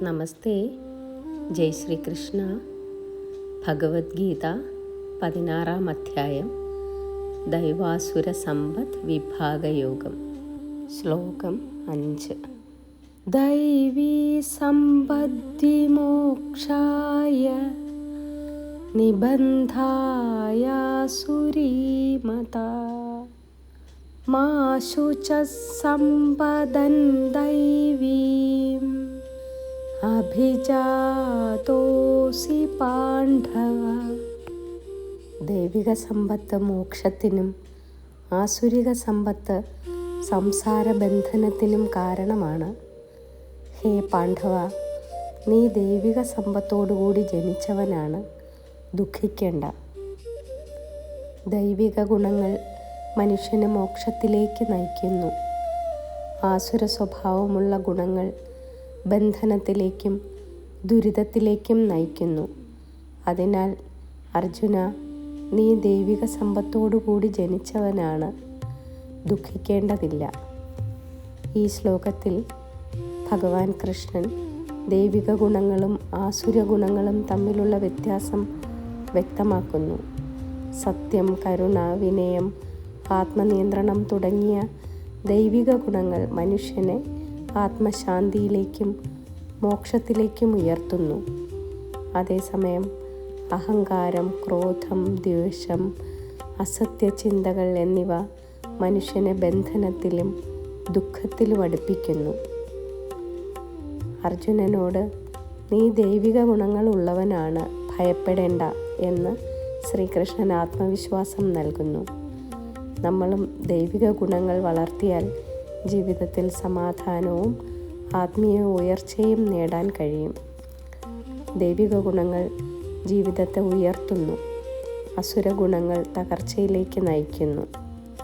നമസ്തേ. ജയ് ശ്രീകൃഷ്ണ. ഭഗവത്ഗീത 16-ാം അധ്യായം, ദൈവാസുര സമ്പത്ത് വിഭാഗയോഗം. ശ്ലോകം 5. ദൈവീ സമ്പദ്വിമോക്ഷായ നിബന്ധായ സുരീമതാ മാ ശുചഃ സമ്പദൻ ദൈവീം അഭിജാതോസി പാണ്ഡവ. ദൈവിക സമ്പത്ത് മോക്ഷത്തിനും ആസുരിക സമ്പത്ത് സംസാരബന്ധനത്തിനും കാരണമാണ്. ഹേ പാണ്ഡവ, നീ ദൈവിക സമ്പത്തോടുകൂടി ജനിച്ചവനാണ്, ദുഃഖിക്കേണ്ട. ദൈവിക ഗുണങ്ങൾ മനുഷ്യനെ മോക്ഷത്തിലേക്ക് നയിക്കുന്നു. ആസുര സ്വഭാവമുള്ള ഗുണങ്ങൾ ബന്ധനത്തിലേക്കും ദുരിതത്തിലേക്കും നയിക്കുന്നു. അതിനാൽ അർജുന, നീ ദൈവിക സമ്പത്തോടുകൂടി ജനിച്ചവനാണ്, ദുഃഖിക്കേണ്ടതില്ല. ഈ ശ്ലോകത്തിൽ ഭഗവാൻ കൃഷ്ണൻ ദൈവിക ഗുണങ്ങളും ആസുര ഗുണങ്ങളും തമ്മിലുള്ള വ്യത്യാസം വ്യക്തമാക്കുന്നു. സത്യം, കരുണ, വിനയം, ആത്മനിയന്ത്രണം തുടങ്ങിയ ദൈവിക ഗുണങ്ങൾ മനുഷ്യനെ ആത്മശാന്തിയിലേക്കും മോക്ഷത്തിലേക്കും ഉയർത്തുന്നു. അതേസമയം അഹങ്കാരം, ക്രോധം, ദ്വേഷം, അസത്യചിന്തകൾ എന്നിവ മനുഷ്യനെ ബന്ധനത്തിലും ദുഃഖത്തിലും അടുപ്പിക്കുന്നു. അർജുനനോട് നീ ദൈവിക ഗുണങ്ങൾ ഉള്ളവനാണ്, ഭയപ്പെടേണ്ട എന്ന് ശ്രീകൃഷ്ണൻ ആത്മവിശ്വാസം നൽകുന്നു. നമ്മളും ദൈവിക ഗുണങ്ങൾ വളർത്തിയാൽ ജീവിതത്തിൽ സമാധാനവും ആത്മീയ ഉയർച്ചയും നേടാൻ കഴിയും. ദൈവിക ഗുണങ്ങൾ ജീവിതത്തെ ഉയർത്തുന്നു, അസുര ഗുണങ്ങൾ തകർച്ചയിലേക്ക് നയിക്കുന്നു.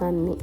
നന്ദി.